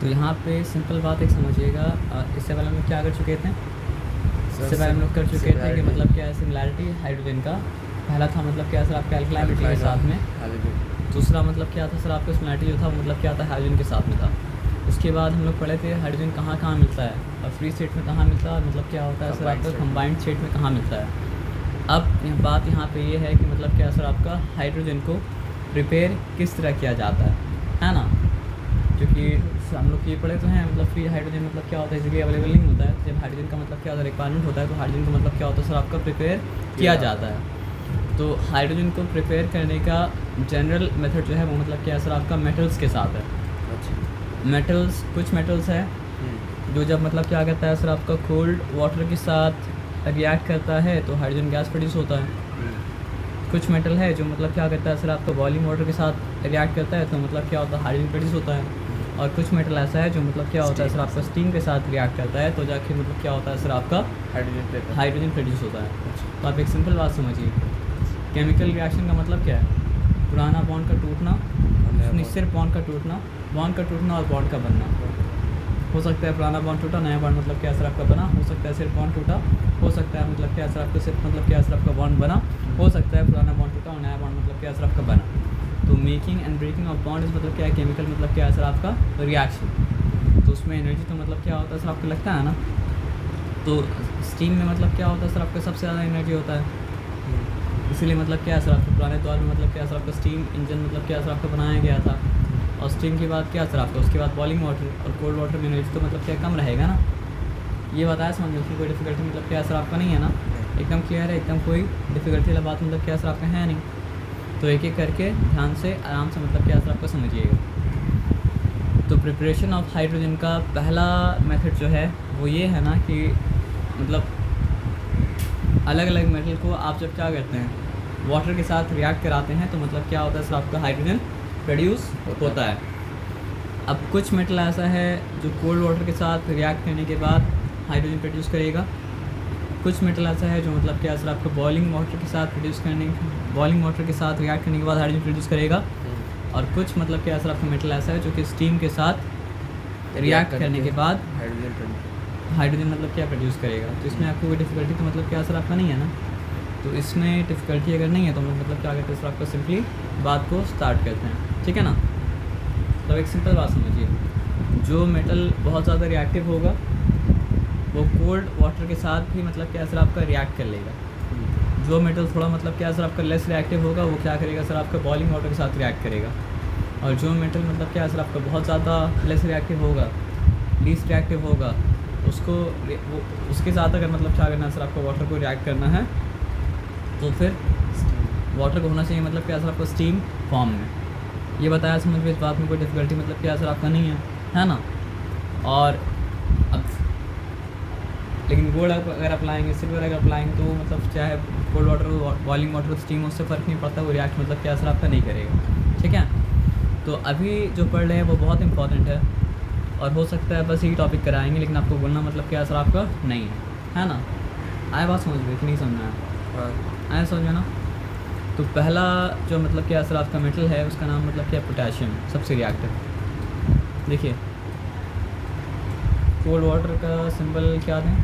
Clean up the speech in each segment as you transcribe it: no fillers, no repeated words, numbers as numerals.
तो यहाँ पे सिंपल बात एक समझिएगा, इससे पहले हम लोग क्या कर चुके थे? इससे पहले हम लोग कर चुके थे कि मतलब क्या है सिमिलैरिटी हाइड्रोजन का। पहला था मतलब क्या सर आपका एल्कलाइनिटी के साथ में। दूसरा मतलब क्या था सर आपका सिमिलैरिटी जो था मतलब क्या था हाइड्रोजन के साथ में था। उसके बाद हम लोग पढ़े थे हाइड्रोजन कहाँ कहाँ मिलता है और फ्री स्टेट में कहाँ मिलता है, मतलब क्या होता है सर आपका कंबाइंड स्टेट में कहाँ मिलता है। अब बात यहाँ पे ये है कि मतलब क्या सर आपका हाइड्रोजन को प्रिपेयर किस तरह किया जाता है ना। क्योंकि हम लोग ये पढ़े तो हैं मतलब फ्री हाइड्रोजन मतलब क्या होता है इजीली अवेलेबल नहीं होता है। जब हाइड्रोजन का मतलब क्या होता है रिक्वायरमेंट होता है तो हाइड्रोजन का मतलब क्या होता है सर आपका प्रिपेयर किया जाता है। तो हाइड्रोजन को प्रिपेयर करने का जनरल मेथड जो है वो मतलब क्या है सर आपका मेटल्स के साथ है। मेटल्स, कुछ मेटल्स है जो जब मतलब क्या कहता है सर आपका कोल्ड वाटर के साथ रिएक्ट करता है तो हाइड्रोजन गैस प्रोड्यूस होता है। कुछ मेटल है जो मतलब क्या करता है सर आपका बॉइलिंग वाटर के साथ रिएक्ट करता है तो मतलब क्या होता है हाइड्रोजन प्रोड्यूस होता है। और कुछ मेटल ऐसा है जो मतलब क्या होता है सर आपका स्टीम के साथ रिएक्ट करता है तो जाके मतलब क्या होता है सर आपका हाइड्रोजन प्रोड्यूस होता है। तो आप एक सिंपल बात समझिए, केमिकल रिएक्शन का मतलब क्या है? पुराना बॉन्ड का टूटना, सिर्फ बॉन्ड का टूटना और बॉन्ड का बनना। हो सकता है पुराना बॉन्ड टूटा, नया बॉन्ड मतलब क्या सर आपका बना। हो सकता है सिर्फ बॉन्ड टूटा, हो सकता है मतलब क्या सर आपका सिर्फ मतलब क्या सर आपका बॉन्ड बना। हो सकता है पुराना बॉन्ड टूटा और नया बॉन्ड मतलब क्या सर आपका बना। तो making and breaking of bond मतलब क्या है केमिकल मतलब क्या है सर आपका रिएक्शन। तो उसमें एनर्जी तो मतलब क्या होता है सर आपको लगता है ना। तो स्टीम में मतलब क्या होता है सर आपका सबसे ज़्यादा एनर्जी होता है। इसीलिए मतलब क्या है सर आपके पुराने दौर में मतलब क्या सर आपका स्टीम इंजन मतलब क्या सर आपका बनाया गया था। और स्टीम की बात क्या सर आपका, उसके बाद बॉइलिंग वाटर और कोल्ड वाटर में एनर्जी तो मतलब क्या कम रहेगा ना। ये बताया समझ लो, कोई डिफिकल्टी मतलब क्या सर आपका नहीं है ना, एकदम क्लियर है, एकदम कोई डिफिकल्टी वाला बात मतलब क्या सर आपका है नहीं। तो एक एक करके ध्यान से आराम से मतलब क्या सर आपका समझिएगा। तो प्रिपरेशन ऑफ हाइड्रोजन का पहला मेथड जो है वो ये है ना कि मतलब अलग अलग मेटल को आप जब क्या करते हैं वाटर के साथ रिएक्ट कराते हैं तो मतलब क्या होता है सर आपका हाइड्रोजन प्रोड्यूस होता है। अब कुछ मेटल ऐसा है जो कोल्ड वाटर के साथ रिएक्ट करने के बाद हाइड्रोजन प्रोड्यूस करेगा। कुछ मेटल ऐसा है जो मतलब क्या सर आपको बॉइलिंग वाटर के साथ रिएक्ट करने के बाद हाइड्रोजन प्रोड्यूस करेगा। और कुछ मतलब क्या सर आपका मेटल ऐसा है जो कि स्टीम के साथ रिएक्ट करने के बाद हाइड्रोजन मतलब क्या प्रोड्यूस करेगा। तो इसमें आपको कोई डिफ़िकल्टी तो मतलब क्या सर आपका नहीं है ना। तो इसमें डिफ़िकल्टी अगर नहीं है तो हम लोग मतलब क्या करते हैं सर आपका सिंपली बात को स्टार्ट करते हैं, ठीक है ना। तो एक सिंपल बात समझिए, जो मेटल बहुत ज़्यादा रिएक्टिव होगा वो कोल्ड वाटर के साथ भी मतलब क्या सर आपका रिएक्ट कर लेगा। जो मेटल थोड़ा मतलब क्या सर आपका लेस रिएक्टिव होगा वो क्या करेगा सर आपका बॉइलिंग वाटर के साथ रिएक्ट करेगा। और जो मेटल मतलब क्या सर आपका बहुत ज़्यादा लेस रिएक्टिव होगा, लीस्ट रिएक्टिव होगा, उसके साथ अगर मतलब क्या करना है सर आपको वाटर को रिएक्ट करना है तो फिर वाटर को होना चाहिए मतलब क्या सर आपको स्टीम फॉर्म में। ये बताया समझ में, इस बात में कोई डिफ़िकल्टी मतलब क्या सर आपका नहीं है ना। और अब लेकिन गोल्ड अगर अप्लाएंगे, सिल्वर अगर अप्लाएंगे तो मतलब चाहे cold water boiling water steam उससे फ़र्क नहीं पड़ता, वो रिएक्ट मतलब क्या सर आपका नहीं करेगा, ठीक है। तो अभी जो पढ़ रहे हैं वो बहुत इंपॉर्टेंट है और हो सकता है बस यही टॉपिक कराएंगे लेकिन आपको बोलना मतलब क्या सर आपका नहीं है ना। आए बात समझ में कि नहीं समझना है, आए समझ में ना। तो पहला जो मतलब क्या सर आपका मेटल है उसका नाम मतलब क्या पोटेशियम, सबसे रिएक्टिव। देखिए कोल्ड वाटर का सिंबल क्या दें,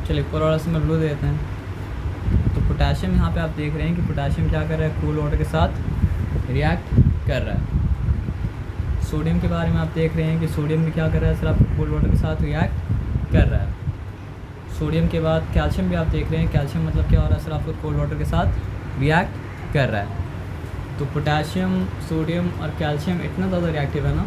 चलिए कोल्ड वाटर सिंबल ब्लू दे देते हैं। तो पोटेशियम यहाँ पे आप देख रहे हैं कि पोटेशियम क्या कर रहा है, कोल्ड वाटर के साथ रिएक्ट कर रहा है। सोडियम के बारे में आप देख रहे हैं कि सोडियम भी क्या कर रहा है सर आपको कोल्ड वाटर के साथ रिएक्ट कर रहा है। सोडियम के बाद कैल्शियम भी आप देख रहे हैं, कैल्शियम मतलब क्या हो रहा है सर आपको कोल्ड वाटर के साथ रिएक्ट कर रहा है। तो पोटेशियम, सोडियम और कैल्शियम इतना ज़्यादा रिएक्टिव है ना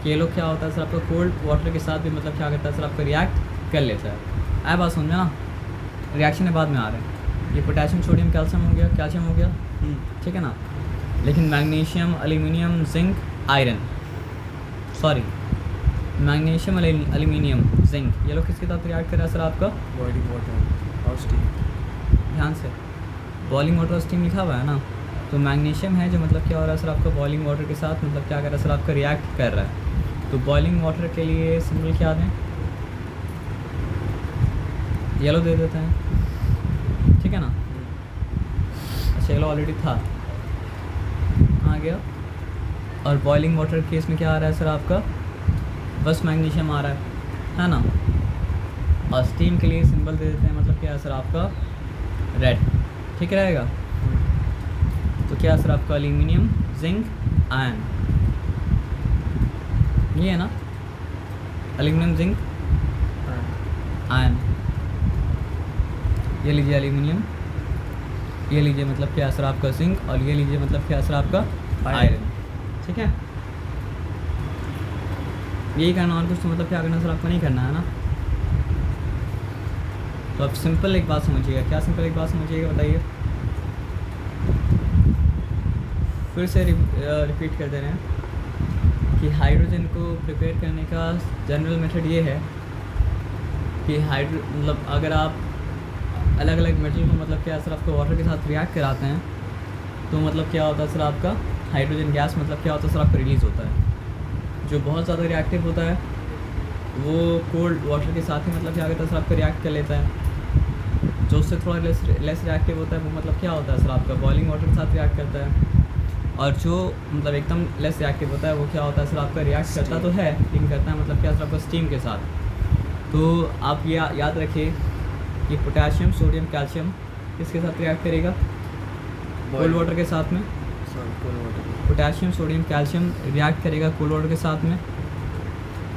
कि ये लोग क्या होता है सर आपका कोल्ड वाटर के साथ भी मतलब क्या करता है सर आपका रिएक्ट कर लेता है। आए बात समझे ना, रिएक्शन के बाद में आ रहे हैं। ये पोटेशियम, सोडियम, कैल्शियम हो गया, कैल्शियम हो गया, ठीक है ना। लेकिन magnesium, aluminium, zinc, iron, sorry magnesium, aluminium, zinc, ये लोग किसके साथ रिएक्ट कर रहा है सर आपका बॉइलिंग वाटर और स्टीम। ध्यान से, बॉइलिंग वाटर और स्टीम लिखा हुआ है ना। तो मैग्नीशियम है जो मतलब क्या हो रहा है सर आपका बॉइलिंग वाटर के साथ मतलब क्या कर रहा है सर आपका रिएक्ट कर रहा है। तो बॉइलिंग वाटर के लिए सिंबल क्या दें, येलो दे देते हैं, ठीक है ना। अच्छा येलो ऑलरेडी था, कहाँ गया, और बॉइलिंग वाटर केस में क्या आ रहा है सर आपका, बस मैग्नीशियम आ रहा है ना। और स्टीम के लिए सिंबल दे देते हैं, मतलब क्या है सर आपका रेड, ठीक रहेगा। तो क्या सर आपका एल्यूमिनियम जिंक आयरन, ये है ना, एल्यूमिनियम जिंक आयरन। ये लीजिए एल्यूमिनियम, ये लीजिए मतलब क्या सर आपका जिंक, और ये लीजिए मतलब क्या सर आपका आयरन, ठीक है। यही करना, और कुछ तो मतलब क्या करना सर आपको नहीं करना है ना। तो अब सिंपल एक बात समझिएगा, क्या सिंपल एक बात समझिएगा बताइए, फिर से रिपीट कर दे रहे हैं कि हाइड्रोजन को प्रिपेयर करने का जनरल मेथड ये है कि मतलब अगर आप अलग अलग मेटल को मतलब क्या सर आपको वाटर के साथ रिएक्ट कराते हैं तो मतलब क्या होता है सर आपका हाइड्रोजन गैस मतलब क्या होता है सर आपका रिलीज़ होता है, जो बहुत ज़्यादा रिएक्टिव होता है वो कोल्ड वाटर के साथ ही मतलब क्या करता है सर आपका रिएक्ट कर लेता है। जो उससे थोड़ा लेस रिएक्टिव होता है वो मतलब क्या होता है सर आपका बॉइलिंग वाटर के साथ रिएक्ट करता है। और जो मतलब एकदम लेस रिएक्टिव होता है वो क्या होता है सर आपका रिएक्ट करता तो है लेकिन करता है मतलब क्या सर आपका स्टीम के साथ। तो आप ये याद रखिए कि पोटेशियम सोडियम कैल्शियम किसके साथ रिएक्ट करेगा, कोल्ड वाटर के साथ में। पोटेशियम सोडियम कैल्शियम रिएक्ट करेगा कोल्ड वाटर के साथ में।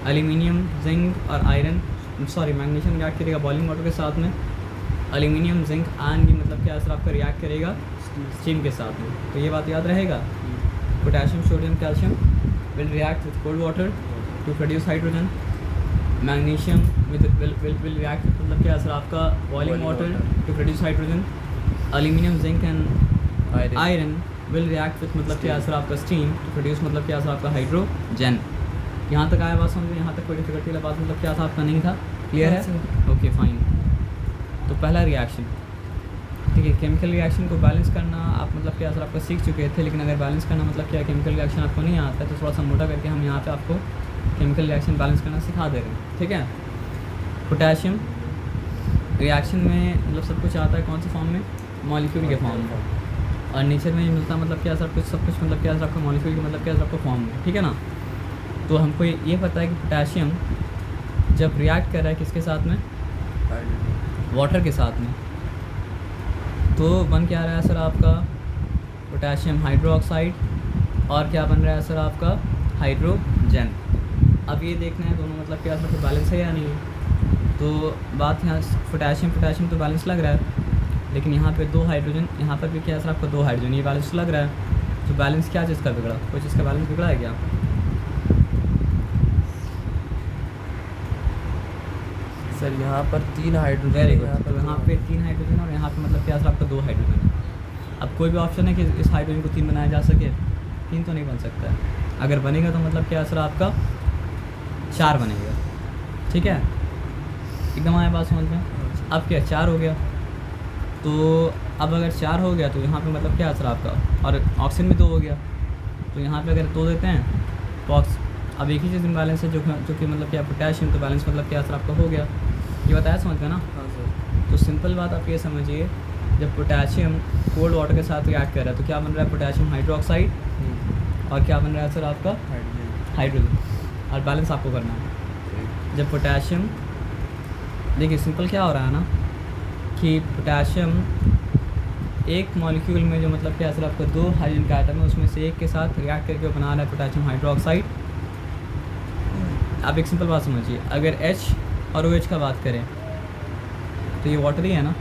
एल्यूमिनियम जिंक और आयरन मैग्नीशियम रिएक्ट करेगा बॉइलिंग वाटर के साथ में। एल्यूमिनियम जिंक आयरन भी मतलब क्या सर आपका रिएक्ट करेगा स्टीम के साथ में। तो ये बात याद रहेगा, potassium sodium calcium will react with cold water to produce hydrogen. Magnesium will react with मतलब क्या सर आपका boiling water to produce hydrogen. Aluminium zinc and iron will react with मतलब क्या सर आपका steam to produce मतलब क्या sir आपका hydrogen. यहाँ तक आया बात समझ में, यहाँ तक कोई डिफिकल्टी वाला बात मतलब क्या था आपका नहीं था, क्लियर है, ओके फाइन। तो पहला रिएक्शन, ठीक है, केमिकल रिएक्शन को बैलेंस करना आप मतलब क्या सर आपका सीख चुके थे, लेकिन अगर बैलेंस करना मतलब क्या केमिकल रिएक्शन आपको नहीं आता है तो थोड़ा सा मोटा करके हम यहाँ पे आपको केमिकल रिएक्शन बैलेंस करना सिखा दे रहे हैं, ठीक है। पोटेशियम रिएक्शन में मतलब सब कुछ आता है कौन से फॉर्म में, मॉलिक्यूल के फॉर्म में, और नेचर में मिलता मतलब क्या सब कुछ मतलब क्या आपका मॉलिक्यूल के मतलब क्या आपका फॉर्म में, ठीक है ना। तो हमको ये पता है कि पोटेशियम जब रिएक्ट कर रहा है किसके साथ में, वाटर के साथ में, तो बन क्या रहा है सर आपका पोटेशियम हाइड्रोक्साइड, और क्या बन रहा है सर आपका हाइड्रोजन। अब ये देखना है दोनों मतलब क्या सर बैलेंस है या नहीं है। तो बात यहाँ पोटेशियम तो बैलेंस लग रहा है, लेकिन यहाँ पे दो हाइड्रोजन, यहाँ पर भी क्या सर आपका दो हाइड्रोजन, ये बैलेंस लग रहा है। तो बैलेंस क्या चीज़ का बिगड़ा, कोई चीज़ का बैलेंस बिगड़ा है क्या। सर यहाँ पर 3 हाइड्रोजन, यहाँ पे 3 हाइड्रोजन और यहाँ पे मतलब क्या सर आपका 2 हाइड्रोजन। अब कोई भी ऑप्शन है कि इस हाइड्रोजन को 3 बनाया जा सके, 3 तो नहीं बन सकता है, अगर बनेगा तो मतलब क्या सर आपका 4 बनेगा, ठीक है, एकदम आया बात समझ में। अब क्या 4 हो गया, तो अब अगर 4 हो गया तो यहाँ पे मतलब क्या सर आपका, और ऑक्सीजन भी 2 हो गया, तो यहाँ पे अगर 2 देते हैं तो अब एक ही चीज़ बैलेंस है जो कि मतलब क्या पोटेशियम, तो बैलेंस मतलब क्या सर आपका हो गया, ये बताया समझ में ना। हाँ सर। तो सिंपल बात आप ये समझिए, जब पोटेशियम कोल्ड वाटर के साथ रिएक्ट कर रहा है तो क्या बन रहा है पोटेशियम हाइड्रोक्साइड, और क्या बन रहा है सर आपका हाइड्रोजन, और बैलेंस आपको करना है। जब पोटेशियम, देखिए सिंपल क्या हो रहा है ना कि पोटेशियम एक मॉलिक्यूल में जो मतलब क्या सर आपका 2 हाइड्रोजन का एटम है उसमें से एक के साथ रिएक्ट करके बना रहा है पोटेशियम हाइड्रोक्साइड। आप एक सिंपल बात समझिए, अगर H और OH का बात करें तो ये वाटर ही है ना,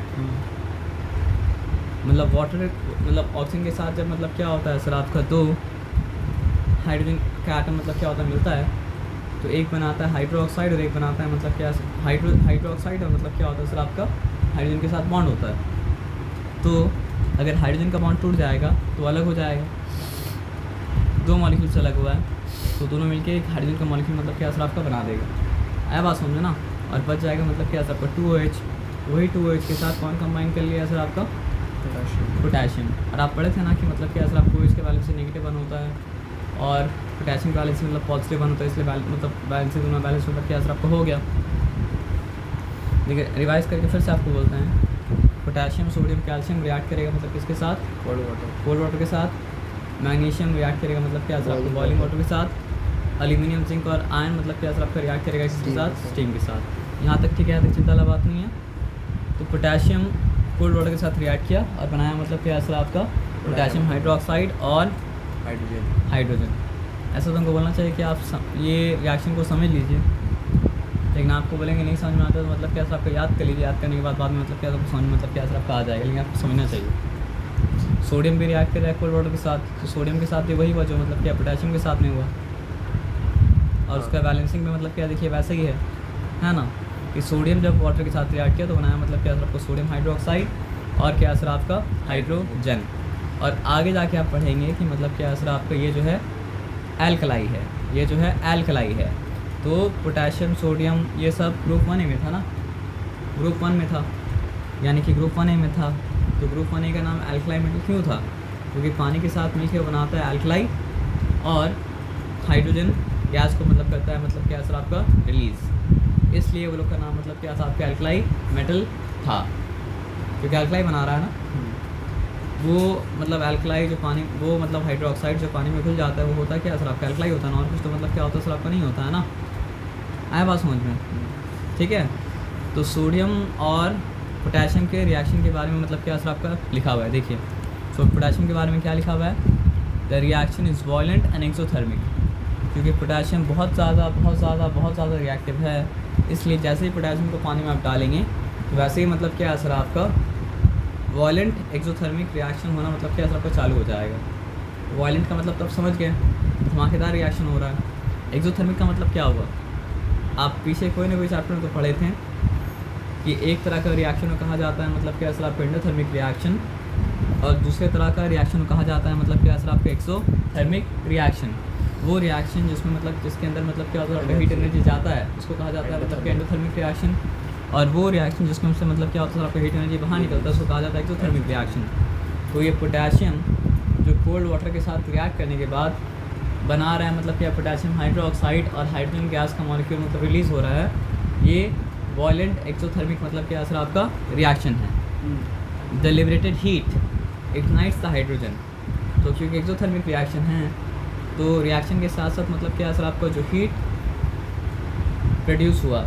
मतलब वाटर मतलब ऑक्सीजन के साथ जब मतलब क्या होता है सर आपका 2 हाइड्रोजन का एटम मतलब क्या होता है मिलता है, तो एक बनाता है हाइड्रोक्साइड और एक बनाता है मतलब क्या हाइड्रोक्साइड, और मतलब क्या होता है सर आपका हाइड्रोजन के साथ बॉन्ड होता है। तो अगर हाइड्रोजन का बॉन्ड टूट जाएगा तो अलग हो जाएगा, 2 मॉलिक्यूल से अलग हुआ है तो दोनों मिलके एक हाइड्रोजन का मॉलिक्यूल मतलब क्या सर आपका बना देगा, आया बात समझो ना। और बच जाएगा मतलब क्या सर आपका 2OH, वही 2OH के साथ कौन कंबाइन कर लिया सर आपका पोटेशियम। और आप पढ़े थे ना कि मतलब क्या सर आपको OH के बैलेंस से नेगेटिव 1 होता है और पोटेशियम का बैलेंस मतलब पॉजिटिव 1 होता है, इसलिए मतलब बैलेंस से दोनों बैलेंस मतलब क्या सर आपको हो गया। देखिए रिवाइज करके फिर से आपको बोलते हैं, पोटेशियम सोडियम कैल्शियम रिएक्ट करेगा मतलब किसके साथ, कोल्ड वाटर के साथ, मैग्नीशियम रिएक्ट करेगा मतलब क्या सर आपको बॉइलिंग वाटर के साथ। एल्यूमिनियम जिंक और आयरन मतलब क्या सर आपका रिएक्ट करेगा किसके साथ, स्टीम के साथ। यहाँ तक ठीक है, यहाँ तक चिंता वाला बात नहीं है। तो पोटेशियम कोल्ड वाटर के साथ रिएक्ट किया और बनाया मतलब क्या सर आपका पोटेशियम हाइड्रोक्साइड और हाइड्रोजन। ऐसा तो हमको बोलना चाहिए कि आप ये रिएक्शन को समझ लीजिए, लेकिन आपको बोलेंगे नहीं समझ में आता तो मतलब क्या सर आपको याद कर लीजिए, याद करने के बाद में मतलब क्या आपको समझ में मतलब क्या सर आपका आ जाएगा, लेकिन आपको समझना चाहिए। सोडियम भी रिएक्ट कर रहा है कोल्ड वाटर के साथ, तो सोडियम के साथ भी वही हुआ जो मतलब क्या पोटेशियम के साथ में हुआ, और उसका बैलेंसिंग में मतलब क्या देखिए वैसे ही है ना, कि सोडियम जब वाटर के साथ रिएक्ट किया तो बनाया मतलब क्या सर आपको सोडियम हाइड्रोक्साइड और क्या सर आपका हाइड्रोजन। और आगे जाके आप पढ़ेंगे कि मतलब क्या सर आपका ये जो है एल्कलाई है, ये जो है एल्कलाई है। तो पोटेशियम सोडियम ये सब ग्रुप 1A में था ना, ग्रुप 1 में था, यानी कि ग्रुप 1A में था। तो ग्रुप 1A का नाम एल्कलाई मेटल क्यों था, क्योंकि पानी के साथ मिलकर बनाता है एल्कलाई और हाइड्रोजन गैस को मतलब करता है मतलब क्या सर आपका रिलीज़, इसलिए वो लोग का नाम मतलब क्या था आपका एल्कलाई मेटल था, क्योंकि एल्कलाई बना रहा है ना वो, मतलब एल्कलाई जो पानी वो मतलब हाइड्रोक्साइड जो पानी में घुल जाता है वो होता है क्या सर आपका एल्कलाई होता है ना, और कुछ तो मतलब क्या होता है सर आपका नहीं होता है ना, आया बात समझ में, ठीक है। तो सोडियम और पोटेशियम के रिएक्शन के बारे में मतलब क्या सर आपका लिखा हुआ है, देखिए। तो पोटेशियम के बारे में क्या लिखा हुआ है, the reaction is violent and exothermic, क्योंकि पोटेशियम बहुत ज़्यादा रिएक्टिव है, इसलिए जैसे ही पोटेशियम को पानी में आप डालेंगे तो वैसे ही मतलब क्या सर आपका वॉयलेंट एक्सोथर्मिक रिएक्शन होना मतलब क्या सर आपका चालू हो जाएगा। वॉयलेंट का मतलब तब समझ गए, धमाकेदार रिएक्शन हो रहा है। एक्सोथर्मिक का मतलब क्या हुआ, आप पीछे कोई ना कोई चैप्टर में तो पढ़े थे कि एक तरह का रिएक्शन को कहा जाता है मतलब क्या सर आपका एंडोथर्मिक रिएक्शन, और दूसरे तरह का रिएक्शन को कहा जाता है मतलब क्या सर आपका एक्सोथर्मिक रिएक्शन। वो रिएक्शन जिसमें मतलब जिसके अंदर मतलब क्या होता है हीट एनर्जी जाता है उसको कहा जाता है मतलब क्या एंडोथर्मिक रिएक्शन, और वो रिएक्शन जिसमें उससे मतलब क्या होता है आपका हीट एनर्जी बाहर निकलता है उसको कहा जाता है एक्सोथर्मिक रिएक्शन। तो ये पोटेशियम जो कोल्ड वाटर के साथ रिएक्ट करने के बाद बना रहा है मतलब क्या पोटेशियम हाइड्रोक्साइड और हाइड्रोजन गैस का मॉलिक्यूल मतलब रिलीज़ हो रहा है, ये वॉयलेंट एक्सोथर्मिक मतलब क्या सर आपका रिएक्शन है। The liberated heat ignites the hydrogen, तो क्योंकि एक्सोथर्मिक रिएक्शन है तो रिएक्शन के साथ साथ मतलब क्या सर आपका जो हीट प्रोड्यूस हुआ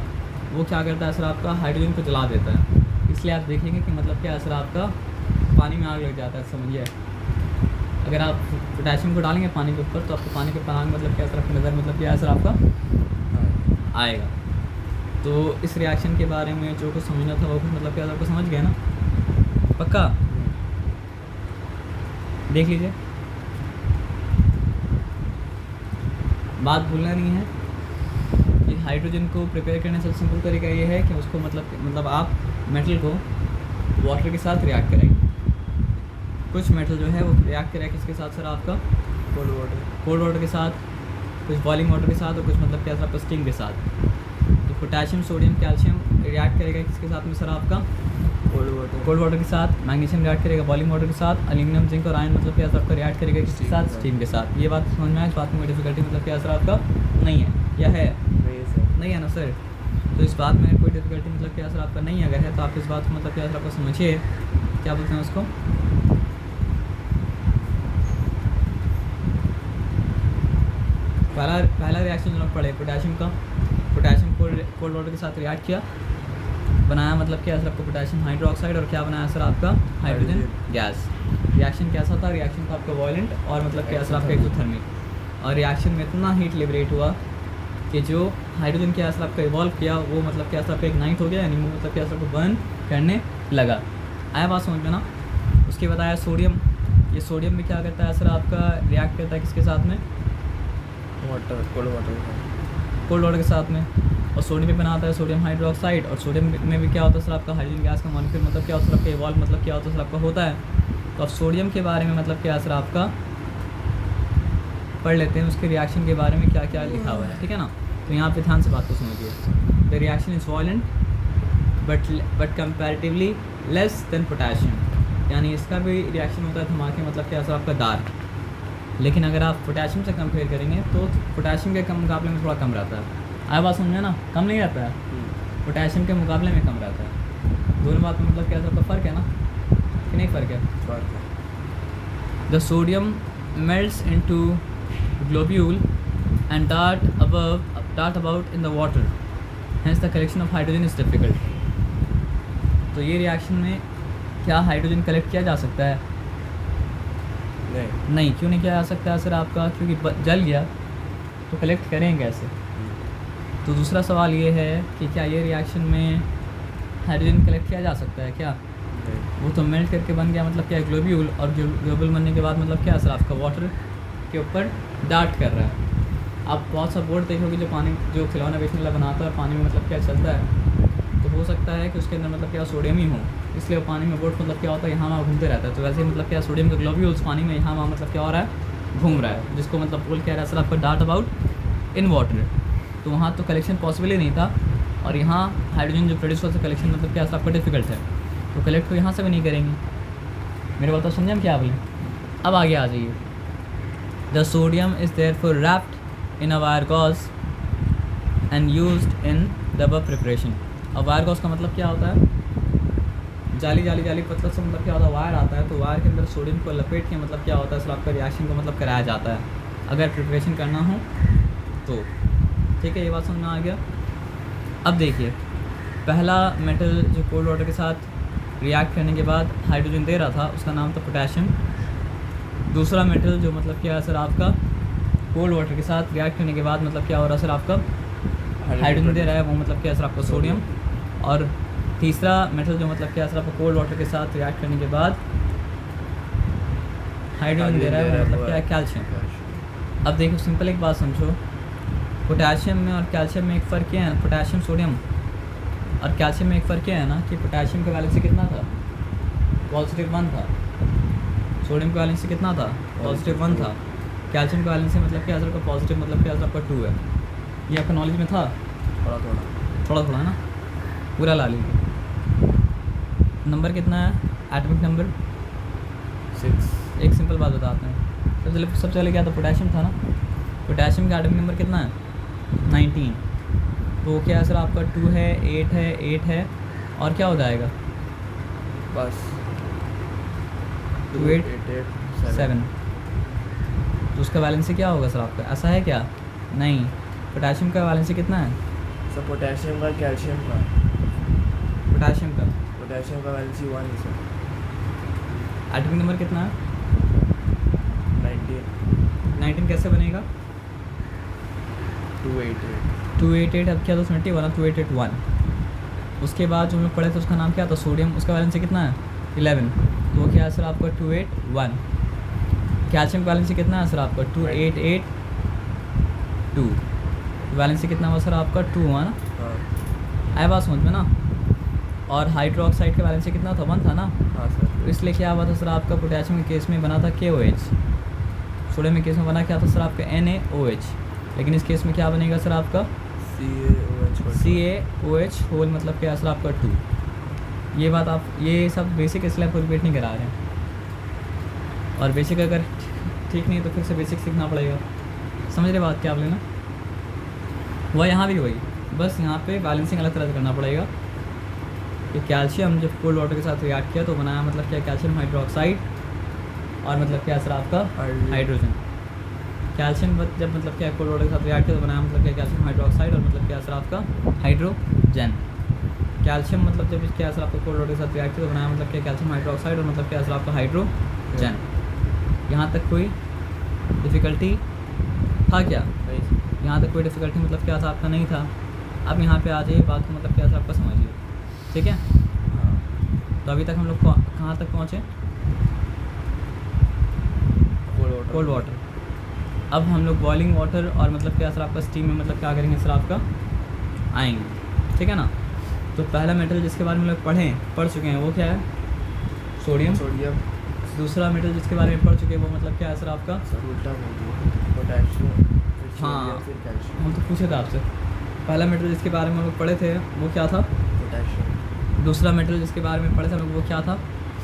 वो क्या करता है सर आपका हाइड्रोजन को जला देता है, इसलिए आप देखेंगे कि मतलब क्या सर आपका पानी में आग लग जाता है, समझिए। अगर आप पोटेशियम को डालेंगे पानी के ऊपर तो आपको पानी के ऊपर आग मतलब क्या सर आपकी नज़र मतलब क्या सर आपका आएगा। तो इस रिएक्शन के बारे में जो कुछ समझना था वो कुछ मतलब क्या आपको समझ गया ना, पक्का देख लीजिए, बात भूलना नहीं है कि हाइड्रोजन को प्रिपेयर करने से सिंपल तरीका ये है कि उसको मतलब आप मेटल को वाटर के साथ रिएक्ट कराएंगे। कुछ मेटल जो है वो रिएक्ट करेगा किसके साथ सर आपका कोल्ड वाटर के साथ, कुछ बॉइलिंग वाटर के साथ, और कुछ मतलब क्या सर आपका स्टीम के साथ। तो पोटेशियम सोडियम कैल्शियम रिएक्ट करेगा किसके साथ में सर आपका कोल्ड वाटर के साथ, मैग्नीशियम रिएक्ट करेगा बॉइलिंग वाटर के साथ, एल्यूमिनियम जिंक और आयरन मतलब क्या सर आपका रिएक्ट करेगा किसके साथ, स्टीम के साथ। ये बात समझ में आए, इस बात में कोई डिफिकल्टी मतलब क्या सर आपका नहीं है, या है नहीं है ना सर। तो इस बात में कोई डिफिकल्टी मतलब क्या सर आपका नहीं अगर है तो आप इस बात को मतलब क्या सर आपको समझिए, क्या बोलते हैं उसको, पहला रिएक्शन जो लोग पढ़े पोटेशियम का, पोटेशियम कोल्ड वाटर के साथ रिएक्ट किया, बनाया मतलब क्या सर आपको पोटेशियम हाइड्रोक्साइड, और क्या बनाया सर आपका हाइड्रोजन गैस। रिएक्शन कैसा था, रिएक्शन था आपका वॉयलेंट और मतलब क्या सर आपका एक्सोथर्मिक, और रिएक्शन में इतना हीट लिबरेट हुआ कि जो हाइड्रोजन क्या सर आपका इवॉल्व किया वो मतलब क्या सर आपका इग्नाइट हो गया, यानी मतलब क्या सर आपको बर्न करने लगा। आया बात समझ में ना। उसके बाद आया सोडियम, ये सोडियम भी क्या करता है सर आपका रिएक्ट करता है किसके साथ में, कोल्ड वाटर के साथ में, और सोडियम भी बनाता है सोडियम हाइड्रोक्साइड, और सोडियम में भी क्या होता है सर आपका हाइड्रोजन गैस का मॉलिक्यूल मतलब क्या होता है सर आपका इवॉल्व मतलब क्या होता है सर आपका होता है। तो अब सोडियम के बारे में मतलब क्या सर आपका पढ़ लेते हैं, उसके रिएक्शन के बारे में क्या क्या लिखा हुआ है, ठीक है ना। तो यहाँ पे ध्यान से बात को समझिए। The reaction is violent but comparatively less than potassium, यानी इसका भी रिएक्शन होता है धमाके मतलब क्या सर आपका दार, लेकिन अगर आप पोटेशियम से कंपेयर करेंगे तो पोटेशियम के मुकाबले में थोड़ा कम रहता है। आया बात समझे ना, कम नहीं रहता है, पोटेशियम के मुकाबले में कम रहता है। दोनों बात में मतलब क्या सर आपका फ़र्क है ना कि नहीं फ़र्क है। The melts into globule and dart about in the water, hence the collection of hydrogen is difficult. तो ये रिएक्शन में क्या हाइड्रोजन कलेक्ट किया जा सकता है? नहीं, क्यों नहीं किया जा सकता है सर आपका? क्योंकि जल गया तो कलेक्ट करेंगे कैसे? तो दूसरा सवाल ये है कि क्या ये रिएक्शन में हाइड्रोजन कलेक्ट किया जा सकता है क्या? वो तो मेल्ट करके बन गया, मतलब क्या है ग्लोब्यूल, और ग्लोब्यूल बनने के बाद मतलब क्या है सर आपका वाटर के ऊपर डार्ट कर रहा है। आप बहुत सा बोर्ड देखोगे जो खिलौना बेचने वाला बनाता है, पानी में मतलब क्या चलता है, तो हो सकता है कि उसके अंदर मतलब क्या सोडियम ही हो, इसलिए वो पानी में बोर्ड मतलब क्या होता है यहाँ वहाँ घूमते रहता है। तो वैसे ही मतलब क्या सोडियम का ग्लोब्यूल्स पानी में यहाँ वहाँ मतलब क्या हो रहा है, घूम रहा है, जिसको मतलब बोल कह रहा है सर आपका डार्ट अबाउट इन वाटर। तो वहाँ तो कलेक्शन पॉसिबल ही नहीं था, और यहाँ हाइड्रोजन जो प्रोड्यूस होता है कलेक्शन मतलब क्या आपका डिफिकल्ट है, तो कलेक्ट तो यहाँ से भी नहीं करेंगे। मेरे बात तो समझे हम क्या बोले? अब आगे आ जाइए। The sodium is therefore wrapped in a wire gauze and used in the above preparation. अब वायर गॉज का मतलब क्या होता है? जाली पतला से मतलब क्या होता है, वायर आता है, तो वायर के अंदर सोडियम को लपेट के मतलब क्या होता है सर आपका रिएक्शन को मतलब कराया जाता है अगर प्रिपरेशन करना हो तो। ठीक है, ये बात समझ में आ गया। अब देखिए, पहला मेटल जो कोल्ड वाटर के साथ रिएक्ट करने के बाद हाइड्रोजन दे रहा था उसका नाम था पोटेशियम। दूसरा मेटल जो मतलब क्या है सर आपका कोल्ड वाटर के साथ रिएक्ट करने के बाद मतलब क्या हो रहा है सर आपका हाइड्रोजन दे रहा है, वो मतलब क्या है सर आपका सोडियम। और तीसरा मेटल जो मतलब क्या है सर आपका कोल्ड वाटर के साथ रिएक्ट करने के बाद हाइड्रोजन दे रहा है, वो मतलब क्या है कैल्शियम। अब देखो सिंपल एक बात समझो, पोटेशियम में और कैल्शियम में एक फ़र्क क्या है? पोटेशियम सोडियम और कैल्शियम में एक फ़र्क क्या है ना कि पोटेशियम का वैलेंसी कितना था? +1 था। सोडियम का वैलेंसी कितना था? +1 था। कैल्शियम का वैलेंसी मतलब क्या सर का पॉजिटिव मतलब क्या सर आपका 2 है। ये आपका नॉलेज में था? थोड़ा ना, पूरा ला लीजिए। नंबर कितना है एटॉमिक नंबर? 6। एक सिंपल बात बताते हैं। सबसे पहले क्या था? पोटेशियम था ना। पोटेशियम का एटॉमिक नंबर कितना है? 19। तो क्या है सर आपका 2 है, 8 है और क्या हो जाएगा? बस 2 8 7। तो उसका वैलेंसी क्या होगा सर आपका? ऐसा है क्या? नहीं, पोटेशियम का वैलेंसी कितना है? सर पोटेशियम का कैल्शियम का पोटेशियम का वैलेंसी 1 है सर। एटॉमिक नंबर कितना है? 19 कैसे बनेगा? 288। अब क्या था 21 288 उसके बाद जो हम लोग पढ़े थे उसका नाम क्या था? सोडियम। उसका वैलेंसी कितना है? 11। तो वो क्या है सर आपका 281। कैल्शियम का वैलेंसी कितना है सर आपका? 2882। वैलेंसी कितना हुआ सर आपका? 2 हुआ ना? आया बात समझ में ना? और हाइड्रोक्साइड का वैलेंसी कितना था? 1 था ना? हाँ सर। तो इसलिए क्या हुआ था सर आपका पोटेशियम के केस में बना था KOH, सोडियम के केस में बना क्या था सर आपका NaOH, लेकिन इस केस में क्या बनेगा सर आपका? CaOH होल मतलब क्या है सर आपका 2। ये बात आप ये सब बेसिक इसलिए आपको रिपीट नहीं करा रहे हैं, और बेसिक अगर ठीक नहीं तो फिर से बेसिक सीखना पड़ेगा। समझ रहे बात क्या आप लेना? वह यहाँ भी वही, बस यहाँ पे बैलेंसिंग अलग तरह से करना पड़ेगा कि कैल्शियम जब कोल्ड वाटर के साथ रिएक्ट किया तो बनाया मतलब क्या कैल्शियम हाइड्रोक्साइड, और मतलब क्या सर आपका हाइड्रोजन। कैल्शियम जब मतलब क्या कोल्ड वाटर के साथ रिएक्ट किया तो बनाया मतलब क्या कैल्शियम हाइड्रोक्साइड, और मतलब क्या सर आपका हाइड्रोजन। कैल्शियम मतलब जब क्या सर आपका कोल्ड वाटर के साथ रिएक्ट किया तो बनाया मतलब क्या कैल्शियम हाइड्रोक्साइड, और मतलब क्या सर आपका हाइड्रोजन। यहाँ तक कोई डिफ़िकल्टी था क्या? यहाँ तक कोई डिफ़िकल्टी मतलब क्या था आपका? नहीं था। अब यहाँ पे आ जाइए, बात को मतलब क्या था आपका समझिए, ठीक है? तो अभी तक हम लोग कहाँ तक पहुँचे? Cold water. अब हम लोग बॉइलिंग वाटर और मतलब क्या सर आपका स्टीम में मतलब क्या करेंगे सर आपका आएंगे, ठीक है ना? तो पहला मेटल जिसके बारे में लोग पढ़ चुके हैं वो क्या है? सोडियम। दूसरा मेटल जिसके बारे में पढ़ चुके हैं वो मतलब क्या है सर आपका? पोटेशियम। हाँ, हम तो पूछे थे आपसे। पहला मेटल जिसके बारे में हम लोग पढ़े थे वो क्या था? पोटेशियम। दूसरा मेटल जिसके बारे में पढ़े थे हम लोग वो क्या था?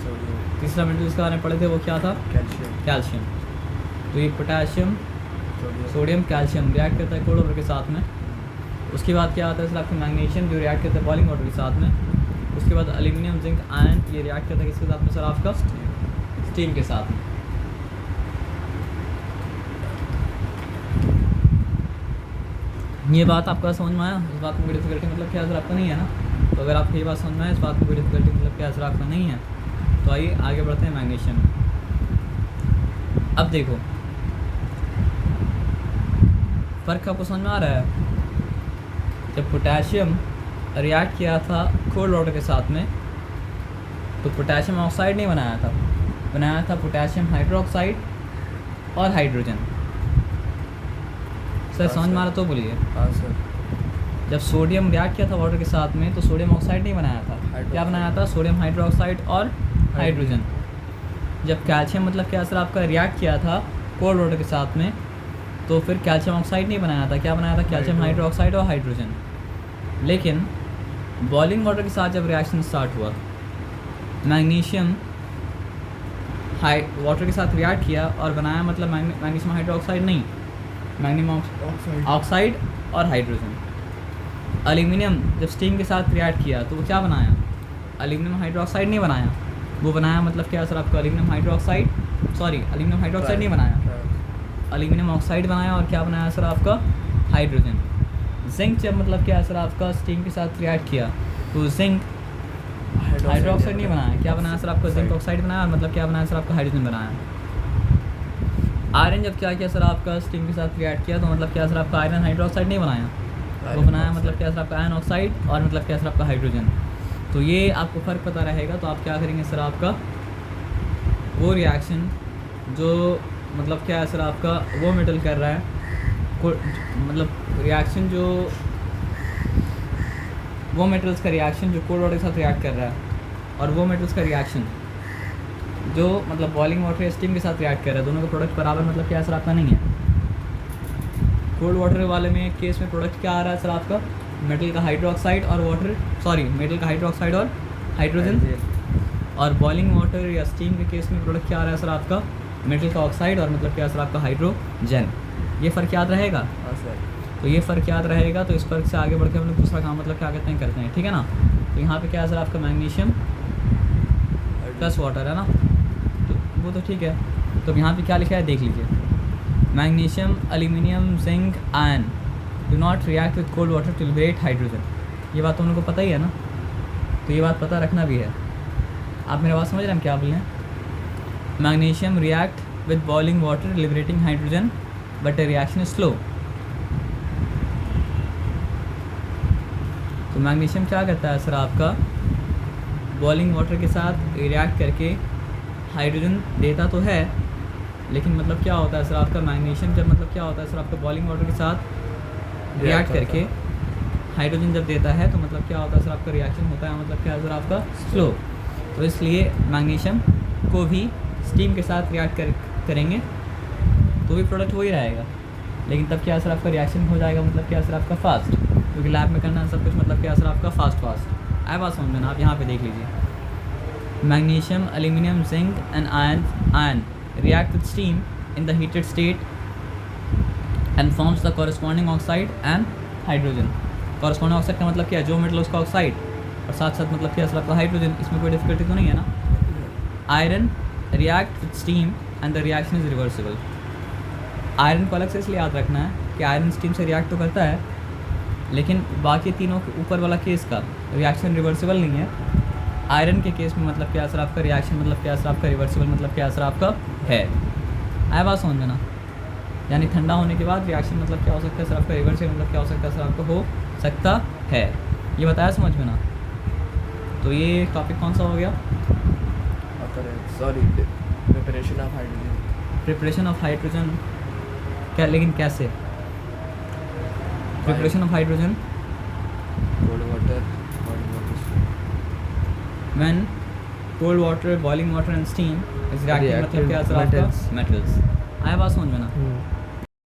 सोडियम। तीसरा मेटल जिसके बारे में पढ़े थे वो क्या था? कैल्शियम। तो ये पोटेशियम, सोडियम, कैल्शियम रिएक्ट करता है कोल्ड वाटर के साथ में। उसके बाद क्या आता है सर आपका मैग्नीशियम जो रिएक्ट करता है बॉइलिंग वाटर के साथ में। उसके बाद एल्यूमिनियम, जिंक, आयरन ये रिएक्ट करता है किसके साथ में सर आपका? स्टीम के साथ में। ये बात आपका समझ में आया? इस बात में कोई डिफिकल्टी मतलब क्या असर आपका नहीं है ना? तो अगर आपको ये बात समझ में आए, इस बात में कोई डिफिकल्टी मतलब क्या असर आपका नहीं है, तो आइए आगे बढ़ते हैं मैग्नीशियम। अब देखो फ़र्क आपको समझ में आ रहा है? जब पोटेशियम रिएक्ट किया था कोल्ड वाटर के साथ में, तो पोटेशियम ऑक्साइड नहीं बनाया था, बनाया था पोटेशियम हाइड्रोक्साइड और हाइड्रोजन। सर समझ में आ रहा तो बोलिए। हाँ सर। जब सोडियम रिएक्ट किया था वाटर के साथ में, तो सोडियम ऑक्साइड नहीं बनाया था, क्या बनाया था? सोडियम हाइड्रोक्साइड और हाइड्रोजन। जब कैल्शियम मतलब क्या सर आपका रिएक्ट किया था कोल्ड वाटर के साथ में, तो फिर कैल्शियम ऑक्साइड नहीं बनाया था, क्या बनाया था? कैल्शियम हाइड्रोक्साइड और हाइड्रोजन। लेकिन बॉइलिंग वाटर के साथ जब रिएक्शन स्टार्ट हुआ, मैग्नीशियम वाटर के साथ रिएक्ट किया और बनाया मतलब मैग्नीशियम हाइड्रोक्साइड नहीं, मैग्नीशियम ऑक्साइड और हाइड्रोजन। एल्यूमिनियम जब स्टीम के साथ रिएक्ट किया, तो वो क्या बनाया? एल्यूमिनियम हाइड्रोक्साइड नहीं बनाया, वो बनाया मतलब क्या सर आपका? Aluminium hydroxide, sorry aluminium hydroxide नहीं बनाया, एल्यूमिनियम ऑक्साइड बनाया। और क्या बनाया सर आपका? हाइड्रोजन। जिंक जब मतलब क्या सर आपका स्टीम के साथ रिएक्ट किया, तो जिंक हाइड्रोक्साइड नहीं बनाया, क्या बनाया सर आपका? जिंक ऑक्साइड बनाया, मतलब क्या बनाया सर आपका? हाइड्रोजन बनाया। आयरन जब क्या किया सर आपका स्टीम के साथ रिएक्ट किया, तो मतलब क्या सर आपका? आयरन हाइड्रोक्साइड नहीं बनाया, वो बनाया मतलब क्या सर आपका? आयरन ऑक्साइड और मतलब क्या सर आपका? हाइड्रोजन। तो ये आपको फ़र्क पता रहेगा, तो आप क्या करेंगे सर आपका? वो रिएक्शन जो मतलब क्या है सर आपका? वो मेटल कर रहा है, मतलब रिएक्शन जो वो मेटल्स का रिएक्शन जो कोल्ड वाटर के साथ रिएक्ट कर रहा है, और वो मेटल्स का रिएक्शन जो मतलब बॉइलिंग वाटर या स्टीम के साथ रिएक्ट कर रहा है, दोनों का प्रोडक्ट बराबर मतलब क्या है सर आपका? नहीं है। कोल्ड वाटर वाले में केस में प्रोडक्ट क्या आ रहा है सर आपका? मेटल का हाइड्रोक्साइड और वाटर, सॉरी मेटल का हाइड्रोक्साइड और हाइड्रोजन। और बॉइलिंग वाटर या स्टीम के केस में प्रोडक्ट क्या आ रहा है सर आपका? मेटल का ऑक्साइड और मतलब क्या सर आपका? हाइड्रोजन। ये फ़र्क याद रहेगा? हाँ सर। तो ये फ़र्क याद रहेगा, तो इस फ़र्क से आगे बढ़ के हम लोग दूसरा काम मतलब क्या करते हैं, ठीक है ना? तो यहाँ पे क्या है सर आपका? मैग्नीशियम प्लस वाटर है ना, तो वो तो ठीक है। तो यहाँ पे क्या लिखा है देख लीजिए, magnesium, aluminium, zinc, iron do not react with cold water to liberate hydrogen. ये बात तो उनको पता ही है ना, तो ये बात पता रखना भी है। आप मेरा बात समझ रहे हैं हम क्या बोल रहे हैं? Magnesium react with boiling water liberating hydrogen, but the reaction is slow. तो मैग्नीशियम क्या करता है सर आपका? बॉइलिंग वाटर के साथ रिएक्ट करके हाइड्रोजन देता तो है, लेकिन मतलब क्या होता है सर आपका? मैग्नीशियम जब मतलब क्या होता है सर आपका? बॉइलिंग वाटर के साथ रिएक्ट करके हाइड्रोजन जब देता है, तो मतलब क्या होता है सर आपका? रिएक्शन होता है मतलब क्या है सर आपका? स्लो। तो इसलिए मैग्नीशियम को भी स्टीम के साथ रिएक्ट करेंगे तो भी प्रोडक्ट वही रहेगा, लेकिन तब क्या सर आपका? रिएक्शन हो जाएगा मतलब क्या सर आपका? फास्ट, क्योंकि लैब में करना सब कुछ मतलब क्या सर आपका? फास्ट। आए बात समझ में ना? आप यहाँ पे देख लीजिए, magnesium, aluminium, zinc and iron react with steam in the heated state and forms the corresponding oxide and hydrogen. Corresponding oxide का मतलब क्या है? जो मेटल उसका ऑक्साइड, और साथ साथ मतलब क्या सर आपका? हाइड्रोजन। इसमें कोई डिफिकल्टी तो नहीं है ना? Iron react with steam and the reaction is reversible. Iron को अलग से इसलिए याद रखना है कि आयरन स्टीम से रिएक्ट तो करता है, लेकिन बाकी तीनों के ऊपर वाला केस का रिएक्शन रिवर्सिबल नहीं है। आयरन के केस में मतलब क्या सर आपका? रिएक्शन मतलब क्या सर आपका? रिवर्सिबल मतलब क्या सर आपका? है। आया बात समझ में ना? यानी ठंडा होने के बाद रिएक्शन मतलब क्या हो सकता है सर आपका? रिवर्सिबल मतलब क्या हो सकता है सर आपका? हो सकता है। ये बताया समझ में ना? तो ये टॉपिक कौन सा हो गया? Sorry, preparation of hydrogen. Preparation of hydrogen क्या, लेकिन कैसे? Preparation of hydrogen cold water, when cold water, boiling water and steam is reacting मतलब क्या सर आपका? metals। metals। आया बात समझ में ना?